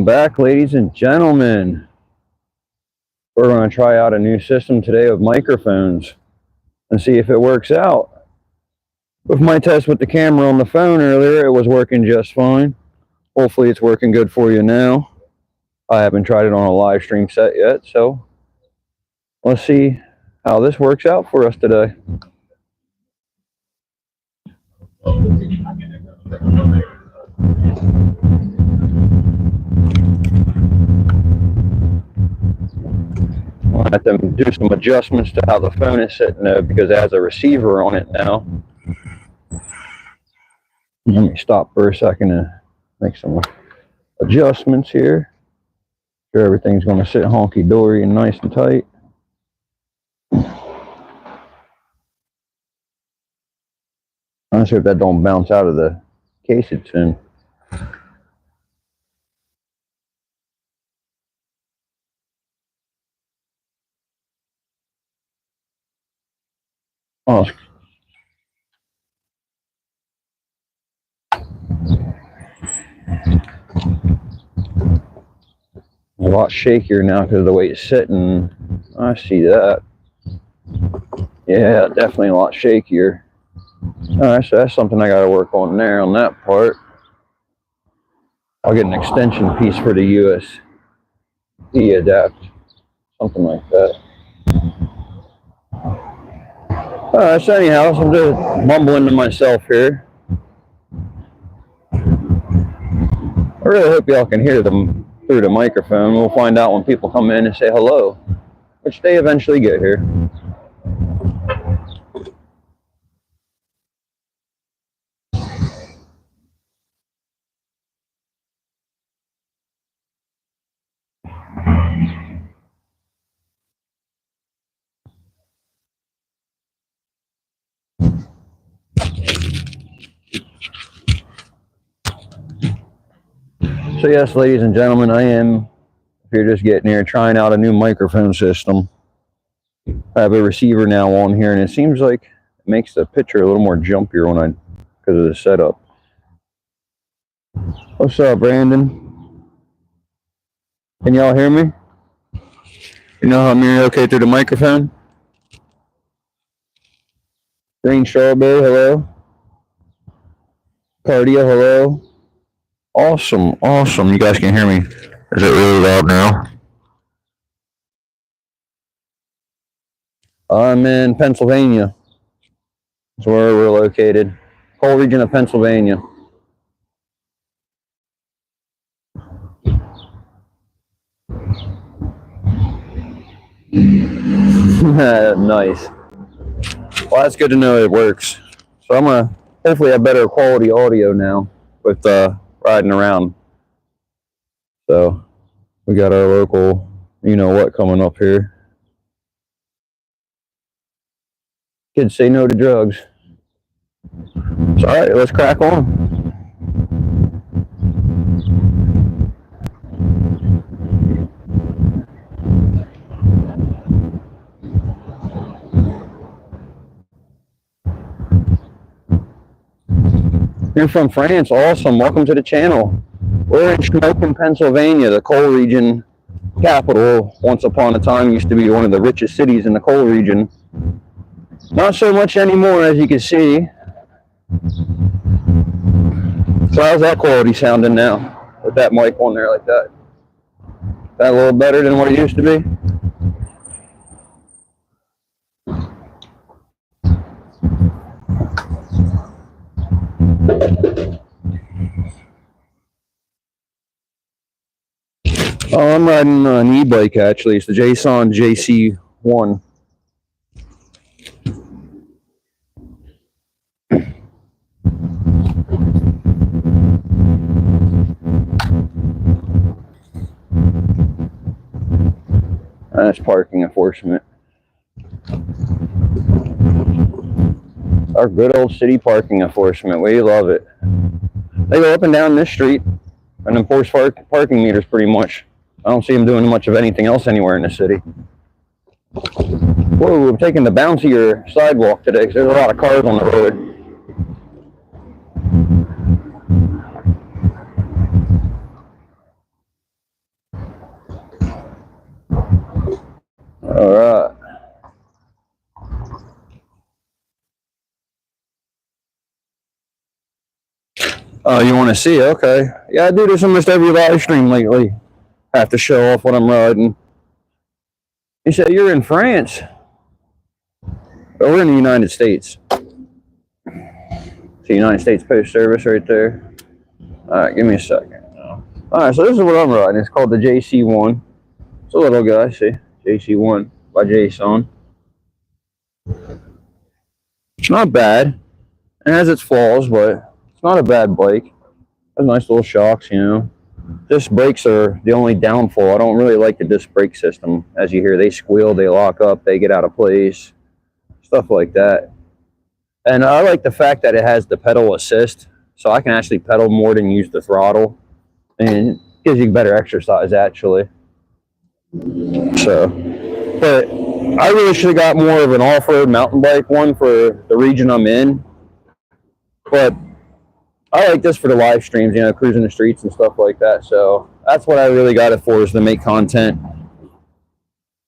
Welcome back, ladies and gentlemen. We're going to try out a new system today of microphones and see if it works out. With my test with the camera on the phone earlier, it was working just fine. Hopefully it's working good for you now. I haven't tried it on a live stream set yet, so let's see how this works out for us today. I'll have to do some adjustments to how the phone is sitting though, because it has a receiver on it now. Let me stop for a second and make some adjustments here. Sure everything's going to sit honky-dory and nice and tight. Let's see if that don't bounce out of the case it's in. Oh. A lot shakier now because of the way it's sitting. I see that. Yeah, definitely a lot shakier. Alright, so that's something I got to work on there on that part. I'll get an extension piece for the USB adapt. Something like that. Alright, so anyhow, I'm just mumbling to myself here. I really hope y'all can hear them through the microphone. We'll find out when people come in and say hello, which they eventually get here. So yes, ladies and gentlemen, I am, if you're just getting here, trying out a new microphone system. I have a receiver now on here, and it seems like it makes the picture a little more jumpier because of the setup. What's up, Brandon? Can y'all hear me? You know how I'm hearing okay through the microphone? Green Strawberry, hello. Cardia, hello. Awesome, awesome. You guys can hear me. Is it really loud now? I'm in Pennsylvania. That's where we're located. Whole region of Pennsylvania. Nice. Well, that's good to know it works. So I'm going to hopefully have better quality audio now with riding around. So we got our local, you know what, coming up here. Kids say no to drugs. So all right, let's crack on. You're from France, awesome. Welcome to the channel. We're in Shamokin, Pennsylvania, the coal region capital. Once upon a time used to be one of the richest cities in the coal region. Not so much anymore, as you can see. So how's that quality sounding now with that mic on there like that? Is that a little better than what it used to be? Oh, I'm riding an e-bike actually. It's the JSON JC1. That's parking enforcement. Our good old city parking enforcement. We love it. They go up and down this street and enforce parking meters pretty much. I don't see them doing much of anything else anywhere in the city. Whoa, we're taking the bouncier sidewalk today because there's a lot of cars on the road. want to see. Okay. Yeah, I do this almost every live stream lately. I have to show off what I'm riding. He said, you're in France. Oh, we're in the United States. The United States Post Service right there. Alright, give me a second. Alright, so this is what I'm riding. It's called the JC1. It's a little guy, see? JC1 by Jason. It's not bad. It has its flaws, but it's not a bad bike. It has nice little shocks, you know. Disc brakes are the only downfall. I don't really like the disc brake system. As you hear, they squeal, they lock up, they get out of place, stuff like that. And I like the fact that it has the pedal assist, so I can actually pedal more than use the throttle, and it gives you better exercise actually. So, but I really should have got more of an off-road mountain bike one for the region I'm in. But I like this for the live streams, you know, cruising the streets and stuff like that. So that's what I really got it for, is to make content.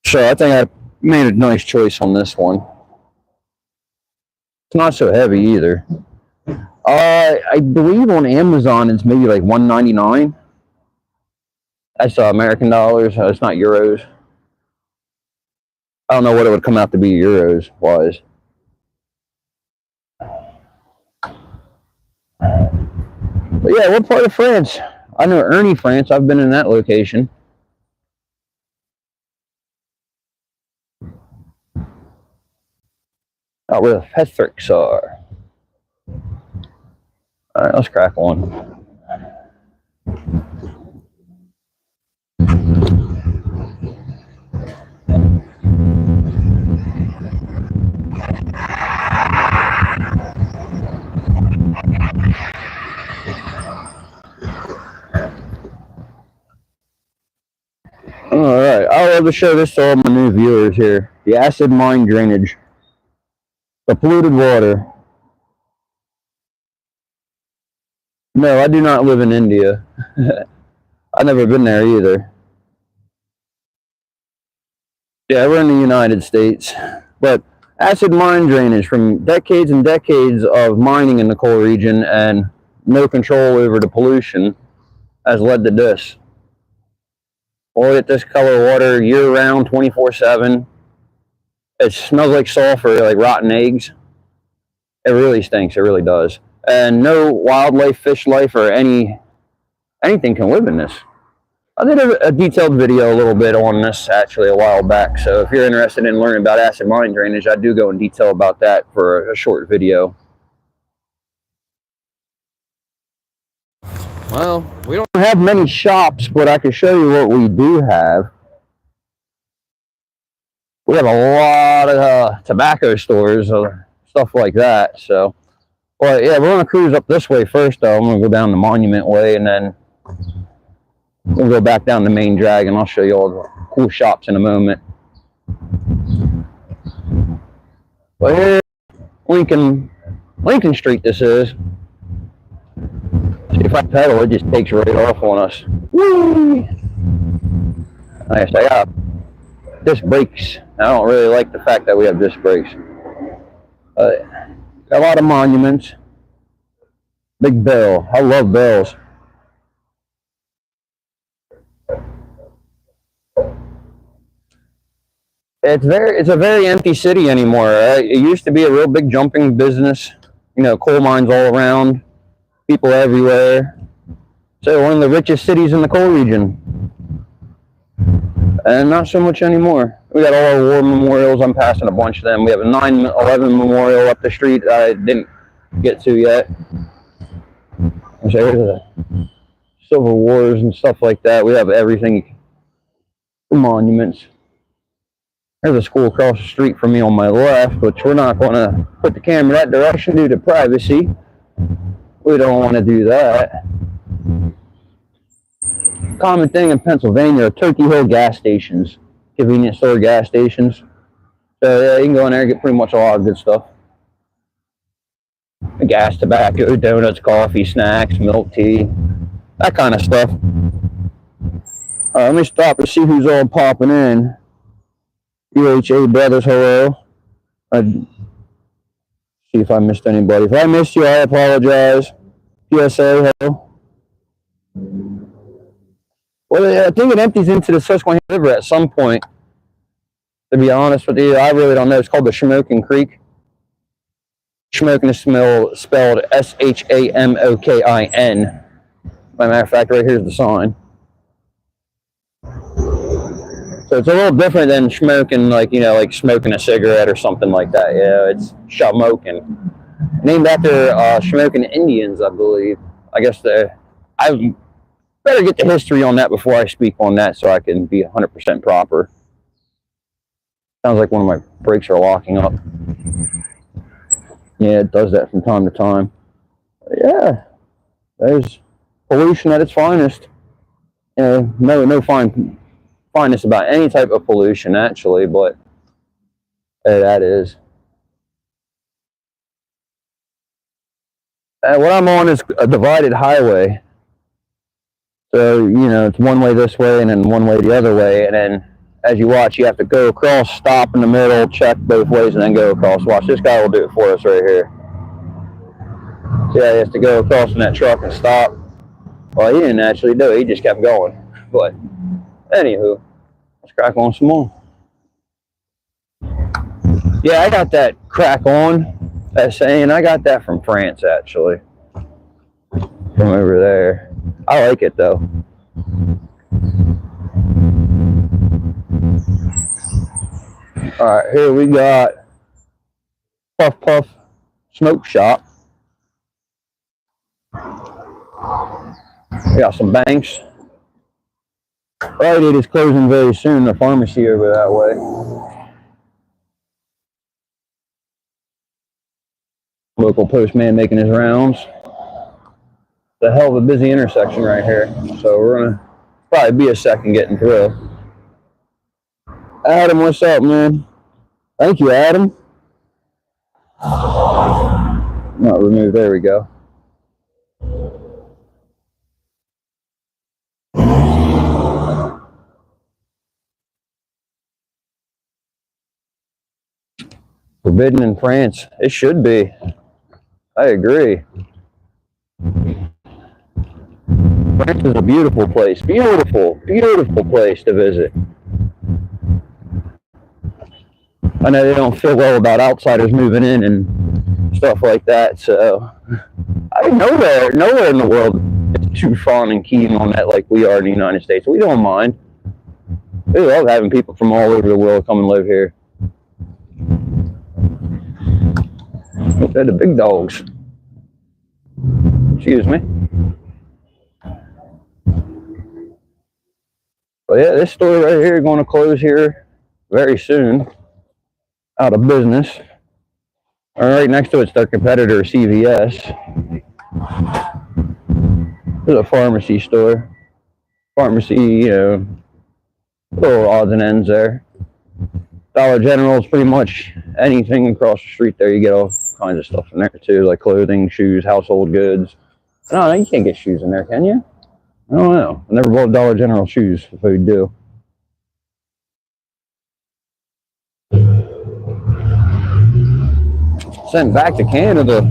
So I think I made a nice choice on this one. It's not so heavy either. I believe on Amazon it's maybe like $199. That's American dollars. It's not euros. I don't know what it would come out to be euros wise. But yeah, what part of France? I know Ernie, France. I've been in that location. Out where the Patricks are. Alright, let's crack one. Alright, I love to show this to all my new viewers here. The acid mine drainage. The polluted water. No, I do not live in India. I've never been there either. Yeah, we're in the United States. But acid mine drainage from decades and decades of mining in the coal region and no control over the pollution has led to this. We'll get this color water year-round, 24/7. It smells like sulfur, like rotten eggs. It really stinks, it really does. And no wildlife, fish life, or anything can live in this. I did a detailed video a little bit on this actually a while back, so if you're interested in learning about acid mine drainage, I do go in detail about that for a short video. Well, we don't have many shops, but I can show you what we do have. We have a lot of tobacco stores or stuff like that. So, but yeah, we're gonna cruise up this way first. Though I'm gonna go down the Monument Way, and then we'll go back down the main drag, and I'll show you all the cool shops in a moment. But here, Lincoln Street. This is. See, if I pedal, it just takes right off on us. Whee! Like I say, I got disc brakes. I don't really like the fact that we have disc brakes. Got a lot of monuments. Big bell. I love bells. It's a very empty city anymore. Right? It used to be a real big jumping business. You know, coal mines all around. People everywhere. So one of the richest cities in the coal region. And not so much anymore. We got all our war memorials. I'm passing a bunch of them. We have a 9/11 memorial up the street I didn't get to yet. So here's the Civil Wars and stuff like that. We have everything. Monuments. There's a school across the street from me on my left, which we're not going to put the camera that direction due to privacy. We don't want to do that. Common thing in Pennsylvania are Turkey Hill gas stations, convenience store gas stations. So yeah, you can go in there and get pretty much a lot of good stuff. Gas, tobacco, donuts, coffee, snacks, milk, tea, that kind of stuff. Let me stop and see who's all popping in. UHA Brothers, hello. See if I missed anybody. If I missed you, I apologize. PSA, hello. Well, I think it empties into the Susquehanna River at some point. To be honest with you, I really don't know. It's called the Shamokin Creek. Shamokin is spelled Shamokin. By matter of fact, right here's the sign. So it's a little different than smoking, like, you know, like smoking a cigarette or something like that. Yeah, it's Shamokin. Named after Shamokin Indians, I believe. I guess I better get the history on that before I speak on that so I can be 100% proper. Sounds like one of my brakes are locking up. Yeah, it does that from time to time. But yeah, there's pollution at its finest. No fineness about any type of pollution, actually, but that is. What I'm on is a divided highway. So, you know, it's one way this way and then one way the other way. And then as you watch, you have to go across, stop in the middle, check both ways, and then go across. Watch, this guy will do it for us right here. See how he has to go across in that truck and stop? Well, he didn't actually do it. He just kept going. But anywho, let's crack on some more. Yeah, I got that crack on, that saying. I got that from France, actually. From over there. I like it, though. Alright, here we got Puff Puff Smoke Shop. We got some banks. Rite Aid is closing very soon, the pharmacy over that way. Local postman making his rounds. It's a hell of a busy intersection right here, so we're gonna probably be a second getting through. Adam, what's up, man? Thank you, Adam. Not removed, there we go. Forbidden in France. It should be. I agree. France is a beautiful place. Beautiful, beautiful place to visit. I know they don't feel well about outsiders moving in and stuff like that, so I mean, nowhere in the world is too fun and keen on that like we are in the United States. We don't mind. We love having people from all over the world come and live here. They're the big dogs. Excuse me. But yeah, this store right here is going to close here very soon. Out of business. Right next to it's their competitor, CVS. There's a pharmacy store. Pharmacy, you know, little odds and ends there. Dollar General is pretty much anything across the street there. You get all kinds of stuff in there too, like clothing, shoes, household goods. No, you can't get shoes in there, can you? I don't know. I never bought Dollar General shoes, if I do. Sent back to Canada.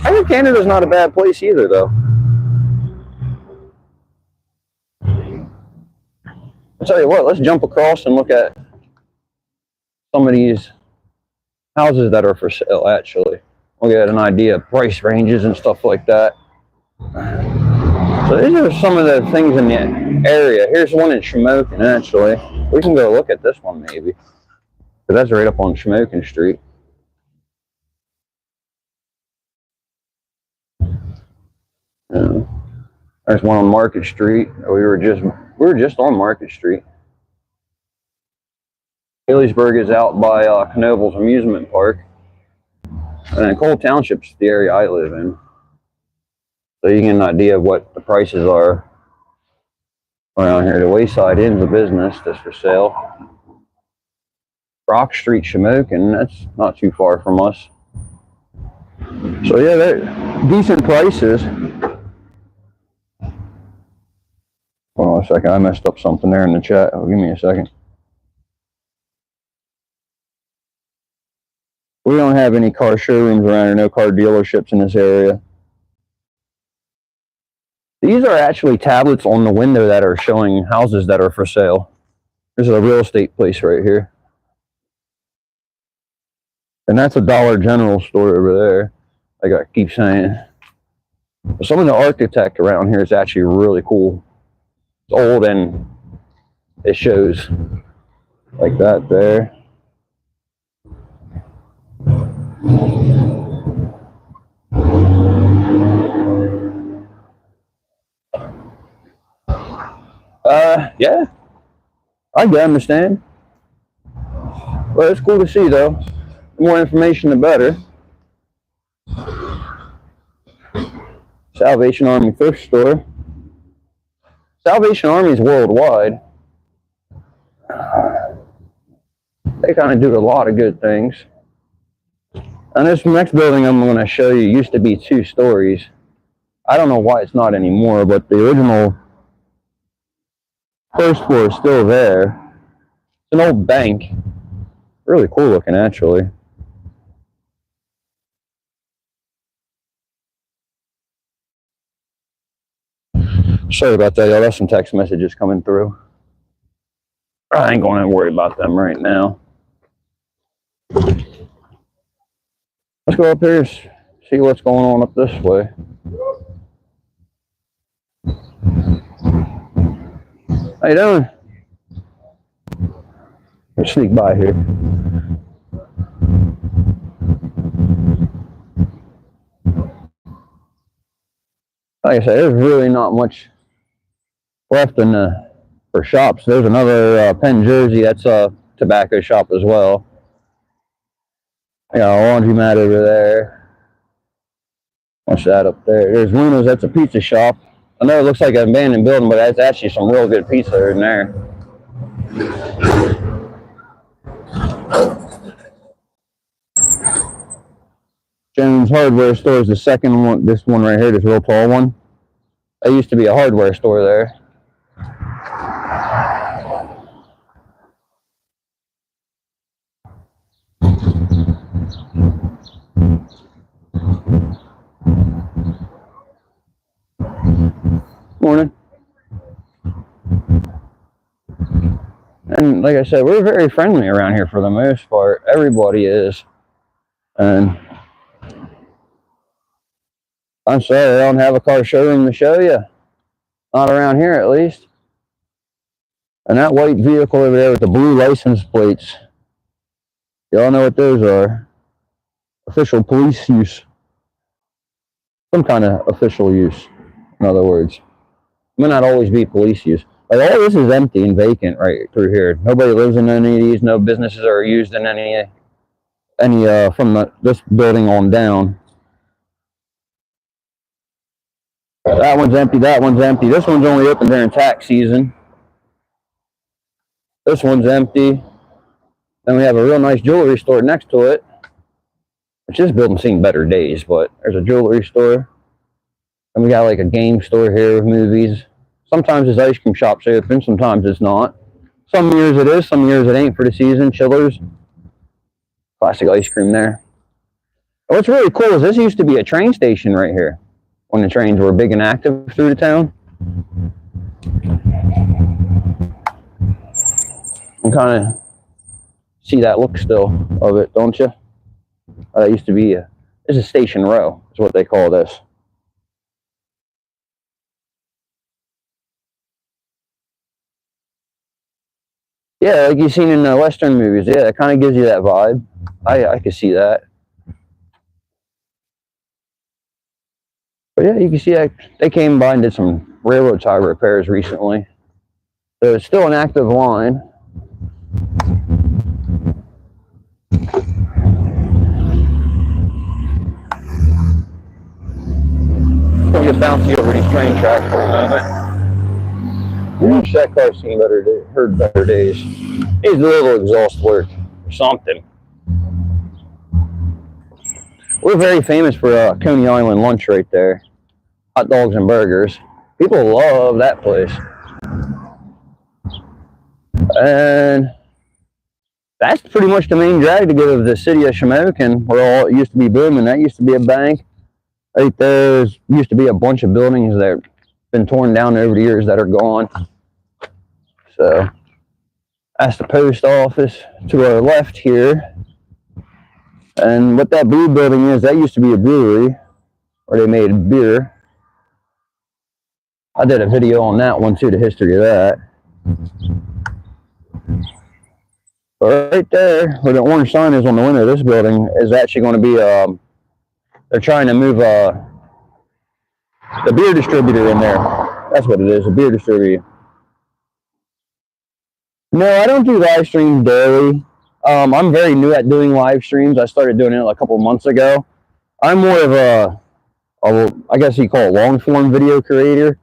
I think Canada's not a bad place either, though. I'll tell you what, let's jump across and look at some of these houses that are for sale, actually. We'll get an idea of price ranges and stuff like that. So these are some of the things in the area. Here's one in Shamokin, actually. We can go look at this one, maybe. Because that's right up on Shamokin Street. There's one on Market Street. We were just on Market Street. Healdsburg is out by Knoebels Amusement Park. And then Cole Township's the area I live in. So you get an idea of what the prices are around here. The Wayside Inn's a business that's for sale. Rock Street, Shamokin, that's not too far from us. So yeah, they're decent prices. Hold on a second, I messed up something there in the chat. Oh, give me a second. We don't have any car showrooms around here, no car dealerships in this area. These are actually tablets on the window that are showing houses that are for sale. There's a real estate place right here. And that's a Dollar General store over there, like I keep saying. Some of the architect around here is actually really cool. It's old and it shows like that there. Yeah, I can understand. Well, it's cool to see though. The more information, the better. Salvation Army thrift store. Salvation Army is worldwide. They kind of do a lot of good things. And this next building I'm going to show you used to be 2 stories. I don't know why it's not anymore, but the original first floor is still there. It's an old bank. Really cool looking, actually. Sorry about that, y'all. That's some text messages coming through. I ain't going to worry about them right now. Let's go up here, see what's going on up this way. How you doing? Let's sneak by here. Like I said, there's really not much left in for shops. There's another Penn Jersey. That's a tobacco shop as well. I got a laundromat over there. What's that up there? There's Luna's. That's a pizza shop. I know it looks like an abandoned building, but that's actually some real good pizza in there. Jones Hardware Store is the second one. This one right here, this real tall one. There used to be a hardware store there. Morning. And like I said, we're very friendly around here for the most part. Everybody is. And I'm sorry I don't have a car showroom to show you. Not around here, at least. And that white vehicle over there with the blue license plates. Y'all know what those are. Official police use. Some kind of official use, in other words. It may not always be police use. Like, all this is empty and vacant right through here. Nobody lives in any of these. No businesses are used in any from this building on down. That one's empty. That one's empty. This one's only open during tax season. This one's empty. Then we have a real nice jewelry store next to it. Which this building's seen better days, but there's a jewelry store. And we got like a game store here with movies. Sometimes this ice cream shop's open, sometimes it's not. Some years it is, some years it ain't for the season. Chillers. Classic ice cream there. And what's really cool is this used to be a train station right here when the trains were big and active through the town. You kind of see that look still of it, don't you? It used to be this is Station Row, is what they call this. Yeah, like you've seen in the Western movies. Yeah, it kind of gives you that vibe. I can see that. But yeah, you can see that they came by and did some railroad tie repairs recently. So it's still an active line. I'll get bouncy over these train tracks for a moment. I wish that car's seen better days, heard better days. Needs a little exhaust work or something. We're very famous for Coney Island lunch right there. Hot dogs and burgers. People love that place. And that's pretty much the main drag to get of the city of Shamokin, where all it used to be booming. That used to be a bank. Right there used to be a bunch of buildings that been torn down over the years that are gone. So that's the post office to our left here. And what that blue building is, that used to be a brewery where they made beer. I did a video on that one too, the history of that. But right there, where the orange sign is on the window of this building, is actually going to be, they're trying to move the beer distributor in there. That's what it is, a beer distributor. No, I don't do live streams daily. I'm very new at doing live streams. I started doing it a couple months ago. I'm more of I guess you call it long form video creator,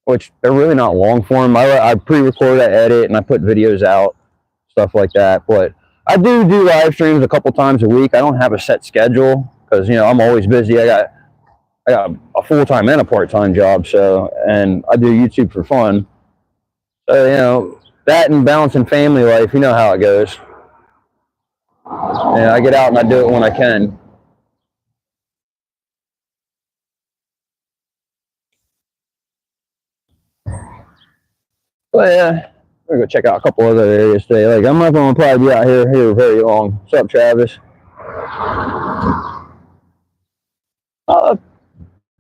which they're really not long form. I pre-record, I edit, and I put videos out, stuff like that. But I do live streams a couple times a week. I don't have a set schedule because, you know, I'm always busy. I got a full-time and a part-time job, and I do YouTube for fun. So, you know, that and balancing family life, you know how it goes. Yeah, I get out and I do it when I can. But yeah, we're gonna go check out a couple other areas today. Like, I'm not gonna probably be out here very long. What's up, Travis?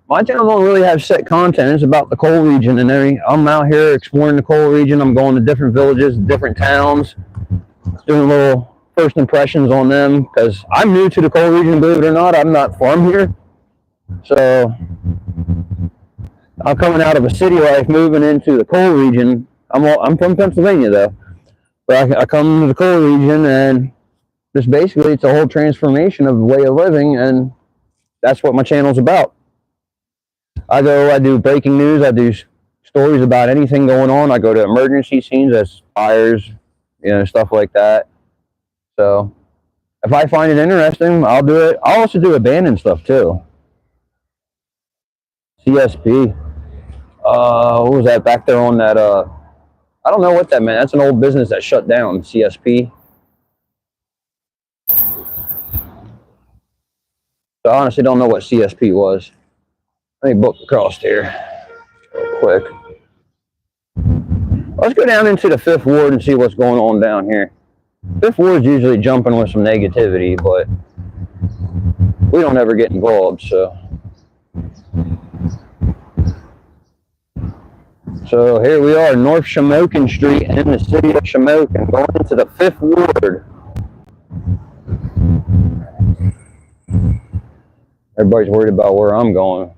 My channel don't really have set content. It's about the coal region and everything. I'm out here exploring the coal region. I'm going to different villages, different towns, doing little first impressions on them because I'm new to the coal region, believe it or not. I'm not from here. So I'm coming out of a city life, moving into the coal region. I'm from Pennsylvania though, but I come to the coal region, and just basically it's a whole transformation of the way of living, and that's what my channel's about. I do breaking news, I do stories about anything going on. I go to emergency scenes, as fires, you know, stuff like that. So if I find it interesting, I'll do it. I'll also do abandoned stuff too. CSP. What was that back there on that? I don't know what that meant. That's an old business that shut down. CSP. So I honestly don't know what CSP was. Let me book across here real quick. Let's go down into the 5th Ward and see what's going on down here. 5th Ward's usually jumping with some negativity, but we don't ever get involved, so. So here we are, North Shamokin Street in the city of Shamokin, going into the 5th Ward. Everybody's worried about where I'm going.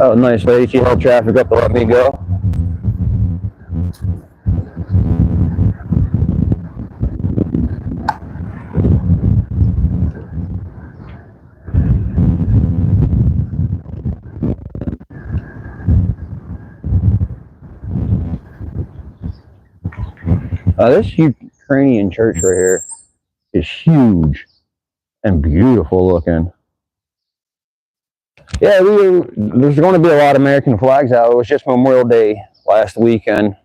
Oh, nice lady. She held traffic up to let me go. This Ukrainian church right here is huge and beautiful looking. Yeah, there's going to be a lot of American flags out. It was just Memorial Day last weekend,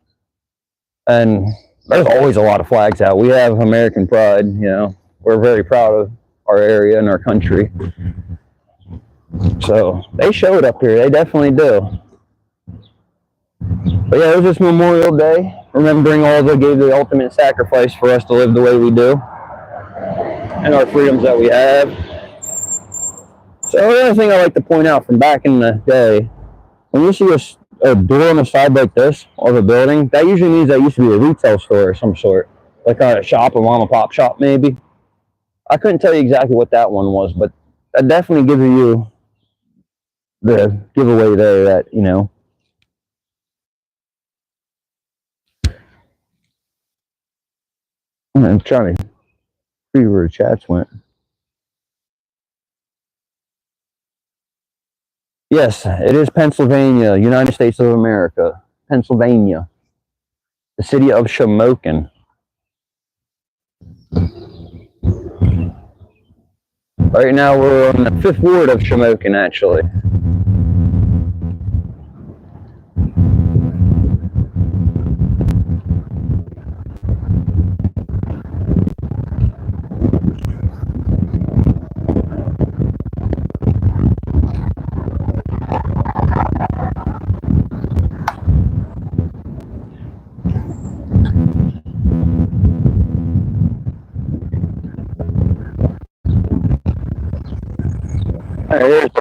and there's always a lot of flags out. We have American pride, you know. We're very proud of our area and our country. So they show it up here. They definitely do. But yeah, it was just Memorial Day, remembering all that gave the ultimate sacrifice for us to live the way we do and our freedoms that we have. So the other thing I like to point out from back in the day, when you see a door on the side like this of a building, that usually means that used to be a retail store of some sort, like a shop, a mom and pop shop maybe. I couldn't tell you exactly what that one was, but that definitely gives you the giveaway there that, you know. I'm trying to see where the chats went. Yes, it is Pennsylvania, United States of America. Pennsylvania. The city of Shamokin. Right now we're on the 5th Ward of Shamokin, actually.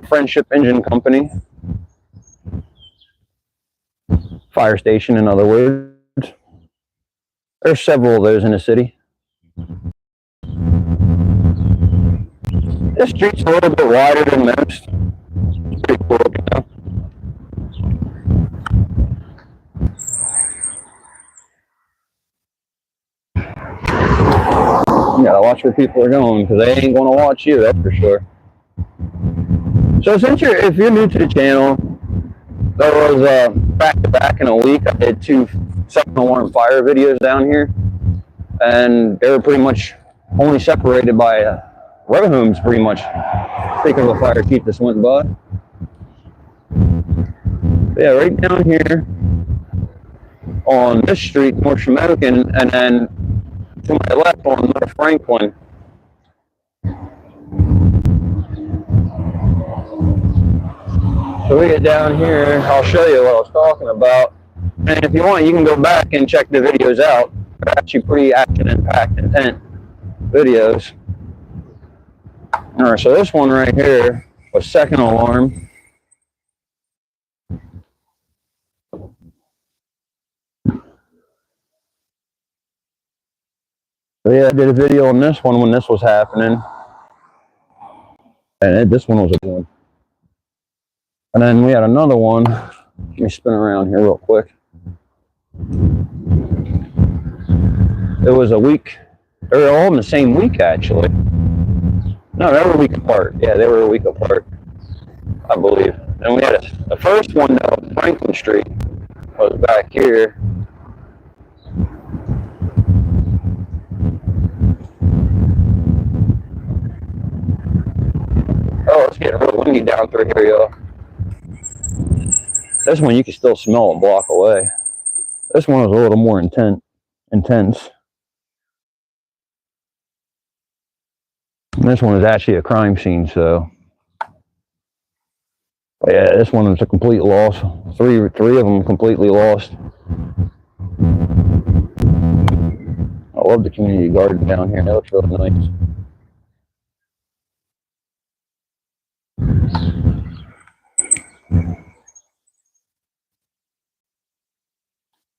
Friendship Engine Company. Fire station, in other words. There's several of those in the city. This street's a little bit wider than most. It's pretty cool, you know. You gotta watch where people are going, because they ain't gonna watch you, that's for sure. So if you're new to the channel, there was back to back in a week, I did 2 second alarm fire videos down here, and they were pretty much only separated by row homes, pretty much. Think of a fire chief just went by. Yeah, right down here on this street, North Shamokin, and then to my left on North Franklin. So we get down here, I'll show you what I was talking about. And if you want, you can go back and check the videos out. They're actually pretty action-packed, intense videos. All right, so this one right here was second alarm. So yeah, I did a video on this one when this was happening. And this one was a good one. And then we had another one. Let me spin around here real quick. It was a week. They were all in the same week, actually. No, they were a week apart. Yeah, they were a week apart, I believe. And we had the first one, though, Franklin Street, was back here. Oh, it's getting real windy down through here, y'all. This one you can still smell a block away. This one was a little more intense. And this one is actually a crime scene, so. But yeah, this one was a complete loss. Three of them completely lost. I love the community garden down here. That looks really nice.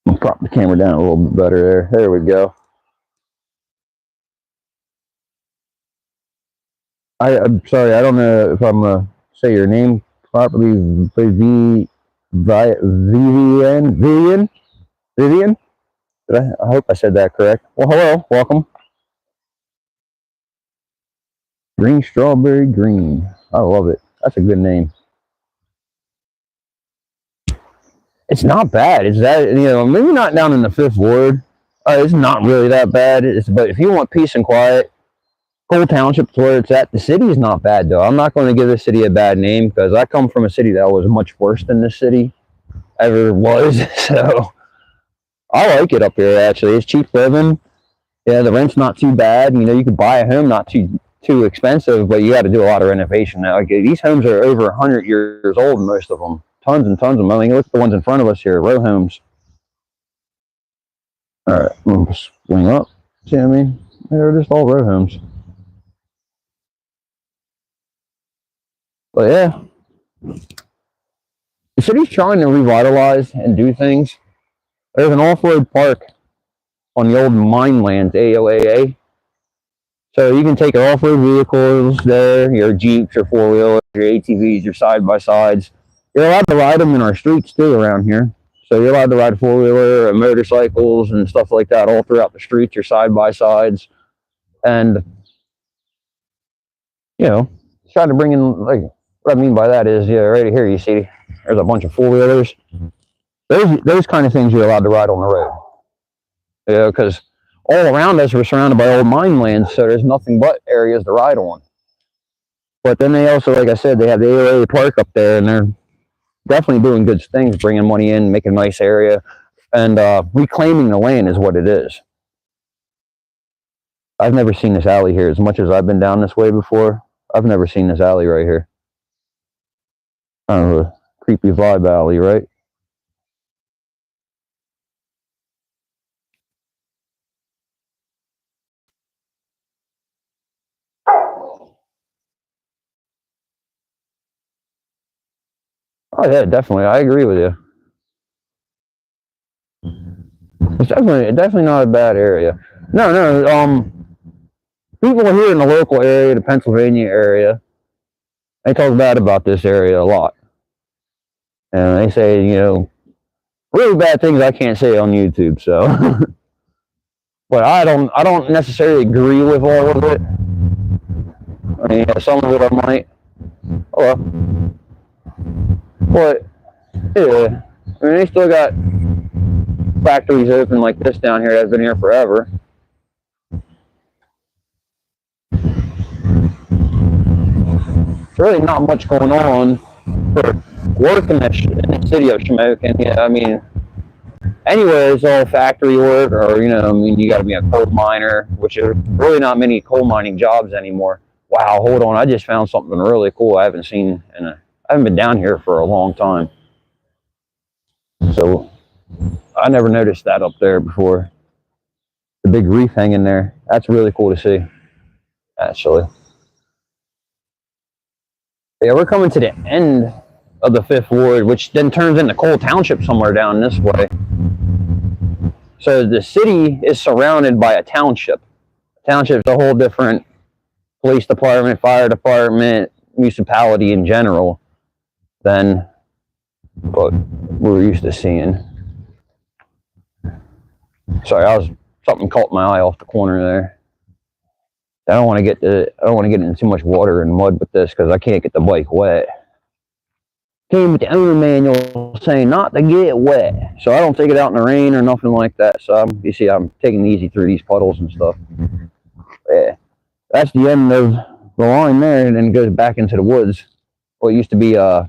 I'll prop the camera down a little bit better there. There we go. I'm sorry, I don't know if I'm going to say your name properly. Vivian? I hope I said that correct. Well, hello, welcome. Green Strawberry Green. I love it. That's a good name. It's not bad. It's that, maybe not down in the 5th Ward. It's not really that bad. But if you want peace and quiet, Cole Township's where it's at. The city is not bad, though. I'm not going to give this city a bad name because I come from a city that was much worse than this city ever was. So I like it up here, actually. It's cheap living. Yeah, the rent's not too bad. You can buy a home not too expensive, but you got to do a lot of renovation now. Like, these homes are over 100 years old, most of them. Tons and tons of them. I mean, look at the ones in front of us here, row homes. All right, I'm going to swing up. See what I mean? They're just all row homes. But yeah, the city's trying to revitalize and do things. There's an off-road park on the old mine lands, AOAA. So you can take your off-road vehicles there, your Jeeps, your four-wheelers, your ATVs, your side-by-sides. You're allowed to ride them in our streets, too, around here. So you're allowed to ride four-wheeler and motorcycles and stuff like that all throughout the streets, your side-by-sides. And, trying to bring in, like, what I mean by that is, right here you see there's a bunch of four-wheelers. Those kind of things you're allowed to ride on the road. Because all around us we're surrounded by old mine lands, so there's nothing but areas to ride on. But then they also, like I said, they have the AOA park up there, and they're definitely doing good things, bringing money in, making a nice area, and reclaiming the land is what it is. I've never seen this alley here. As much as I've been down this way before, I've never seen this alley right here. Kind of a creepy vibe alley, right? Oh yeah, definitely. I agree with you. It's definitely not a bad area. No, no. People here in the local area, the Pennsylvania area, they talk bad about this area a lot, and they say, really bad things I can't say on YouTube. So, but I don't necessarily agree with all of it. I mean, yeah, some of it I might. Oh, but yeah, I mean, they still got factories open like this down here that's been here forever. There's really not much going on for work in the city of Shamokin. Yeah, I mean, anywhere it's all factory work, or I mean, you got to be a coal miner, which are really not many coal mining jobs anymore. Wow, hold on, I just found something really cool I haven't seen, and I haven't been down here for a long time, so I never noticed that up there before. The big reef hanging there. That's really cool to see, actually. Yeah, we're coming to the end of the Fifth Ward, which then turns into Cole Township somewhere down this way. So the city is surrounded by a township. Township's a whole different police department, fire department, municipality in general than what we're used to seeing. Sorry, something caught my eye off the corner there. I don't want to get into too much water and mud with this because I can't get the bike wet. Came with the owner manual saying not to get wet, so I don't take it out in the rain or nothing like that. So you see, I'm taking it easy through these puddles and stuff. Yeah, that's the end of the line there, and then it goes back into the woods. What used to be a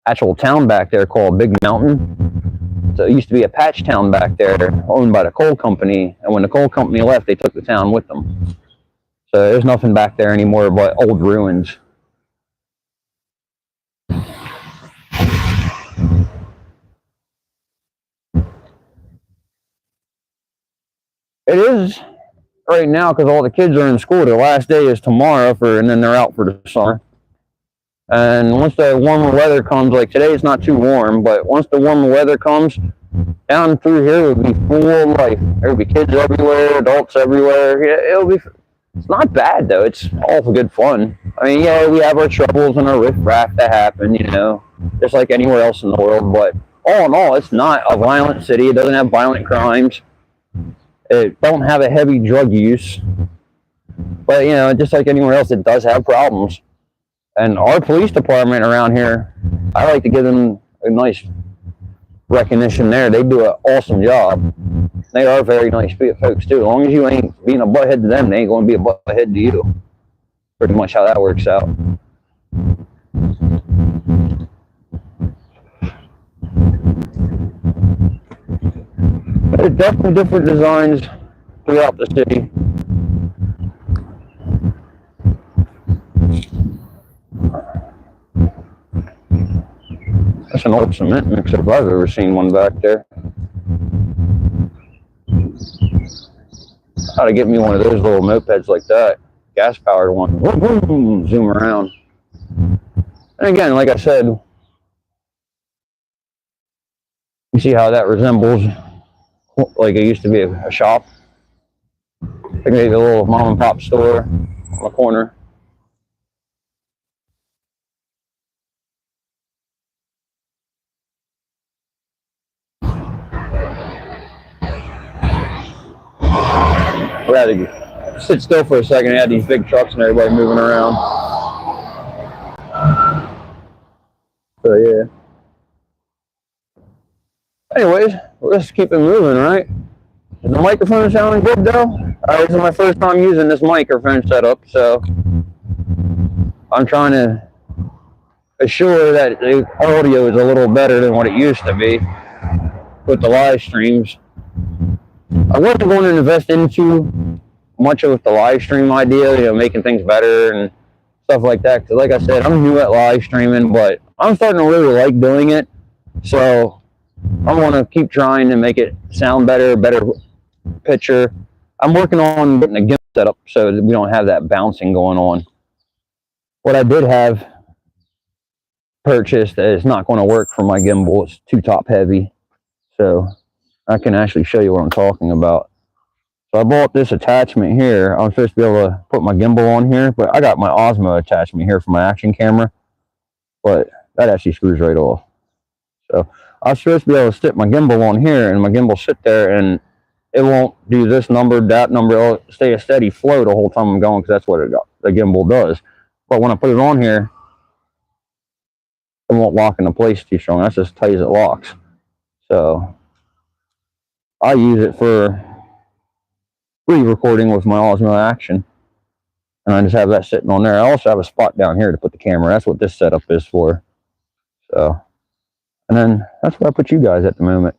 actual town back there called Big Mountain. So it used to be a patch town back there owned by the coal company, and when the coal company left, they took the town with them. So there's nothing back there anymore but old ruins. It is right now because all the kids are in school. Their last day is tomorrow, and then they're out for the summer. And once the warmer weather comes, like today it's not too warm, but once the warmer weather comes, down through here will be full of life. There'll be kids everywhere, adults everywhere. It's not bad though. It's all good fun. I mean, yeah, we have our troubles and our riffraff that happen, just like anywhere else in the world. But all in all, it's not a violent city. It doesn't have violent crimes. It don't have a heavy drug use. But just like anywhere else, it does have problems. And our police department around here, I like to give them a nice recognition there. They do an awesome job. They are very nice folks too. As long as you ain't being a butthead to them, they ain't going to be a butthead to you. Pretty much how that works out. There's definitely different designs throughout the city. That's an old cement mixer if I've ever seen one back there. How to get me one of those little mopeds like that. Gas powered one. Boom, boom, zoom around. And again, like I said, you see how that resembles like it used to be a shop. Like maybe a little mom and pop store on the corner. We had to sit still for a second and had these big trucks and everybody moving around. So yeah. Anyways, let's keep it moving, right? Is the microphone sounding good though? This is my first time using this microphone setup, so I'm trying to assure that the audio is a little better than what it used to be with the live streams. I wasn't going to invest into much of the live stream idea, making things better and stuff like that. Because like I said, I'm new at live streaming, but I'm starting to really like doing it. So I want to keep trying to make it sound better picture. I'm working on getting a gimbal set up so that we don't have that bouncing going on. What I did have purchased that is not going to work for my gimbal. It's too top heavy. So I can actually show you what I'm talking about. So I bought this attachment here. I'm supposed to be able to put my gimbal on here, but I got my Osmo attachment here for my action camera, but that actually screws right off. So I was supposed to be able to stick my gimbal on here, and my gimbal sit there, and it won't do this number, that number. It'll stay a steady flow the whole time I'm going, because that's what the gimbal does. But when I put it on here, it won't lock into place too strong. That's as tight as it locks. So I use it for re-recording with my Osmo Action, and I just have that sitting on there. I also have a spot down here to put the camera. That's what this setup is for. So, and then that's where I put you guys at the moment.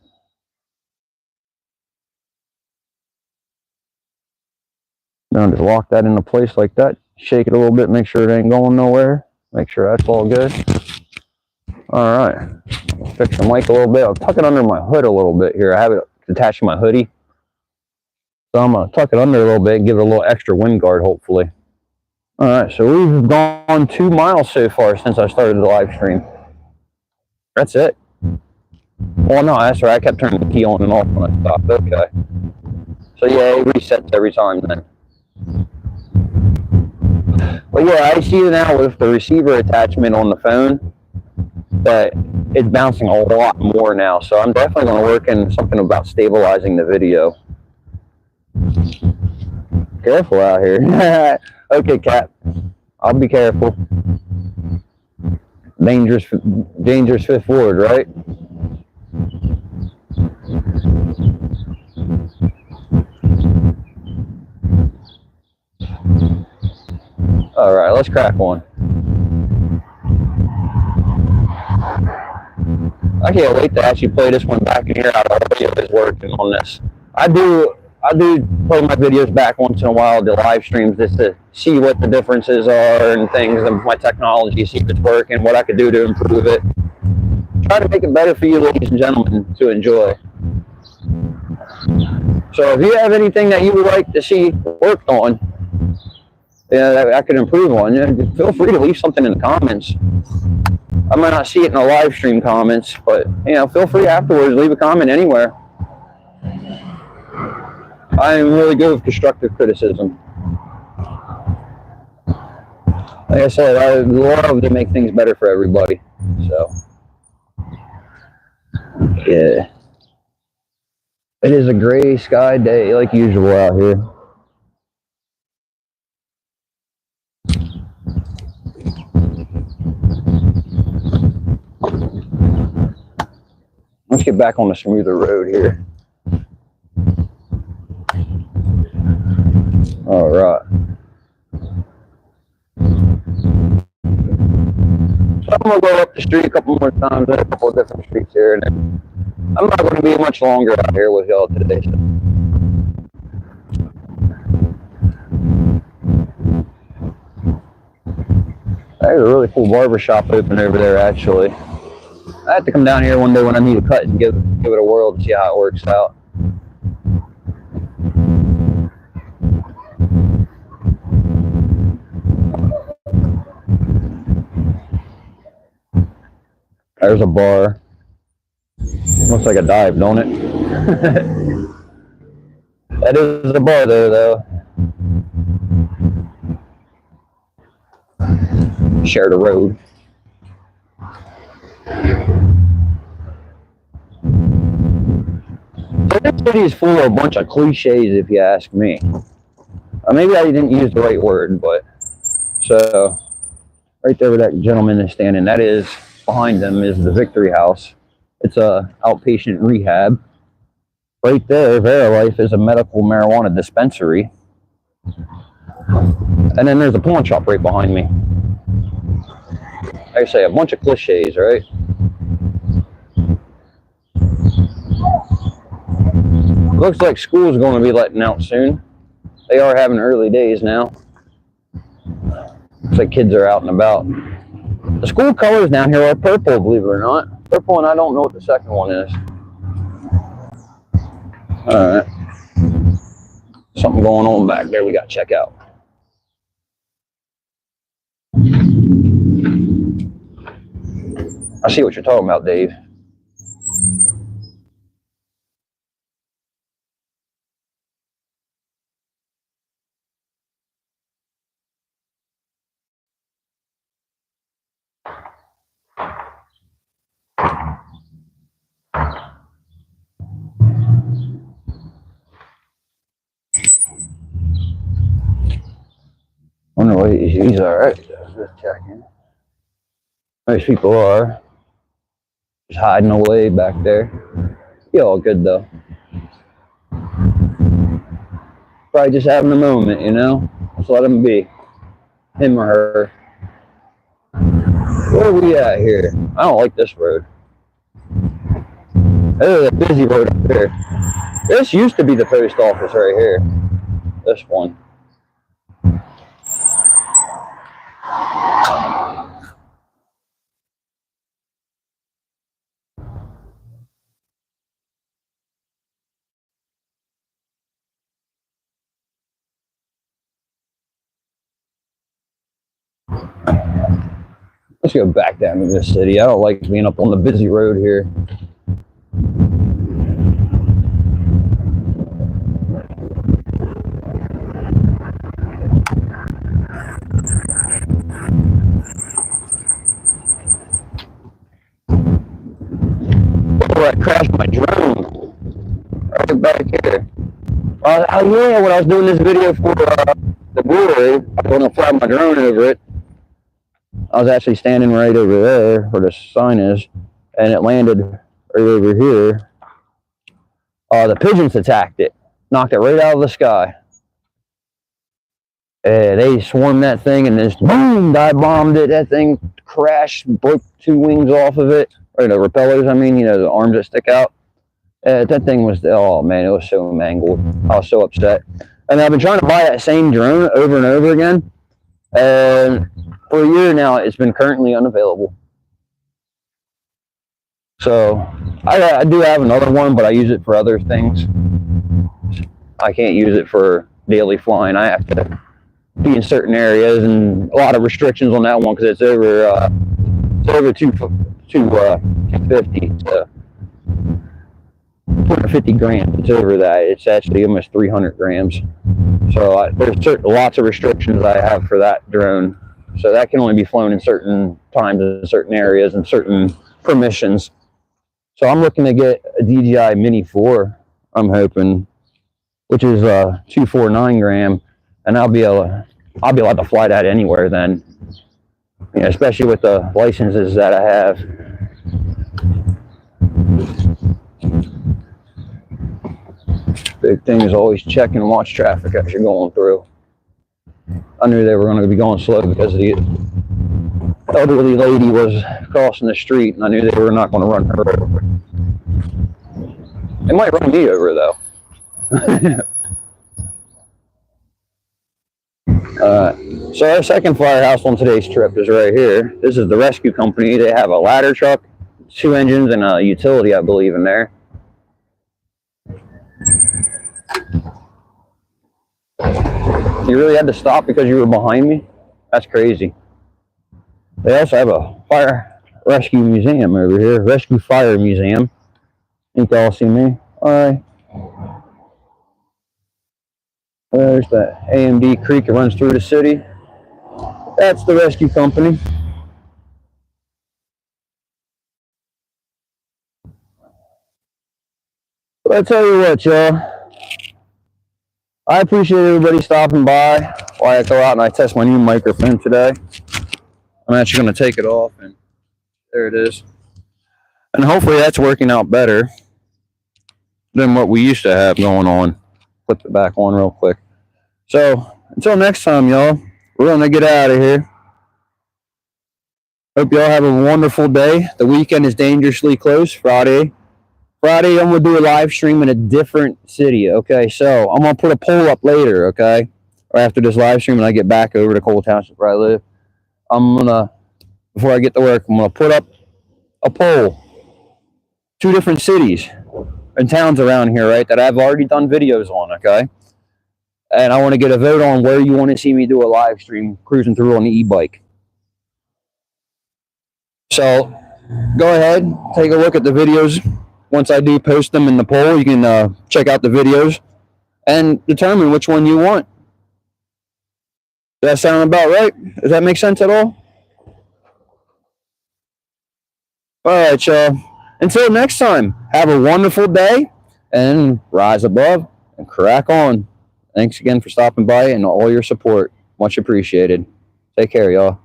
Now just lock that into place like that. Shake it a little bit, make sure it ain't going nowhere. Make sure that's all good. All right, fix the mic a little bit. I'll tuck it under my hood a little bit here. I have it attached to my hoodie. So I'm gonna tuck it under a little bit and give it a little extra wind guard, hopefully. All right, so we've gone 2 miles so far since I started the live stream. That's it. Well, no, that's right. I kept turning the key on and off when I stopped. Okay. So yeah, it resets every time then. But yeah, I see now with the receiver attachment on the phone that it's bouncing a lot more now. So I'm definitely going to work in something about stabilizing the video. Careful out here. Okay, Cap. I'll be careful. Dangerous fifth ward, right? All right, let's crack one. I can't wait to actually play this one back and hear how the audio is working on this. I do play my videos back once in a while, the live streams, just to see what the differences are and things of my technology, see if it's working, what I could do to improve it. Try to make it better for you, ladies and gentlemen, to enjoy. So if you have anything that you would like to see worked on, that I could improve on, feel free to leave something in the comments. I might not see it in the live stream comments, but feel free afterwards, leave a comment anywhere. I am really good with constructive criticism. Like I said, I love to make things better for everybody. So, yeah. It is a gray sky day, like usual out here. Let's get back on the smoother road here. All right. So I'm gonna go up the street a couple more times, a couple of different streets here, and then I'm not gonna be much longer out here with y'all today. So. There's a really cool barber shop open over there, actually. I have to come down here one day when I need a cut and give it a whirl to see how it works out. There's a bar. Looks like a dive, don't it? That is a bar though. Share the road. This city is full of a bunch of cliches, if you ask me. Maybe I didn't use the right word, but so right there where that gentleman is standing, that is behind them is the Victory House. It's a outpatient rehab. Right there, Verilife is a medical marijuana dispensary. And then there's a pawn shop right behind me. Like I say, a bunch of cliches, right? Looks like school's going to be letting out soon. They are having early days now. Looks like kids are out and about. The school colors down here are purple, believe it or not. Purple, and I don't know what the second one is. Alright. Something going on back there we got to check out. I see what you're talking about, Dave. I wonder what he's all right. Just checking. Most people are just hiding away back there. He all good though. Probably just having a moment, you know. Just let him be, him or her. Where are we at here? I don't like this road. Oh, the busy road up there. This used to be the post office right here. This one. Let's go back down to this city. I don't like being up on the busy road here. Oh, I crashed my drone right back here. Oh yeah, when I was doing this video for the brewery, I was going to fly my drone over it. I was actually standing right over there where the sign is, and it landed right over here. The pigeons attacked it, knocked it right out of the sky. They swarmed that thing and just boom, dive bombed it. That thing crashed, broke 2 wings off of it, or the repellers. I mean, you know, the arms that stick out. That thing was, oh man, it was so mangled. I was so upset. And I've been trying to buy that same drone over and over again. And for a year now, it's been currently unavailable. So I do have another one, but I use it for other things. I can't use it for daily flying. I have to be in certain areas, and a lot of restrictions on that one because it's over 250. So 250 grams. It's over that. It's actually almost 300 grams. So there's lots of restrictions I have for that drone. So that can only be flown in certain times in certain areas and certain permissions. So I'm looking to get a DJI Mini 4, I'm hoping, which is 249 gram, and I'll be allowed to fly that anywhere then. You know, especially with the licenses that I have. Big thing is always check and watch traffic as you're going through. I knew they were going to be going slow because the elderly lady was crossing the street, and I knew they were not going to run her over. They might run me over though. So our second firehouse on today's trip is right here. This is the rescue company. They have a ladder truck, 2 engines, and a utility, I believe, in there. You really had to stop because you were behind me? That's crazy. They also have a fire rescue museum over here, rescue fire museum. You can all see me. All right. There's the AMD Creek that runs through the city. That's the rescue company. But I tell you what, y'all. I appreciate everybody stopping by while I go out and I test my new microphone today. I'm actually going to take it off, and there it is. And hopefully that's working out better than what we used to have going on. Flip it back on real quick. So until next time, y'all, we're going to get out of here. Hope y'all have a wonderful day. The weekend is dangerously close. Friday, I'm going to do a live stream in a different city, okay? So I'm going to put a poll up later, okay? Or after this live stream and I get back over to Cole Township where I live. I'm going to, before I get to work, I'm going to put up a poll. 2 different cities and towns around here, right, that I've already done videos on, okay? And I want to get a vote on where you want to see me do a live stream cruising through on the e-bike. So go ahead, take a look at the videos. Once I do post them in the poll, you can check out the videos and determine which one you want. Does that sound about right? Does that make sense at all? All right, y'all. Until next time, have a wonderful day and rise above and crack on. Thanks again for stopping by and all your support. Much appreciated. Take care, y'all.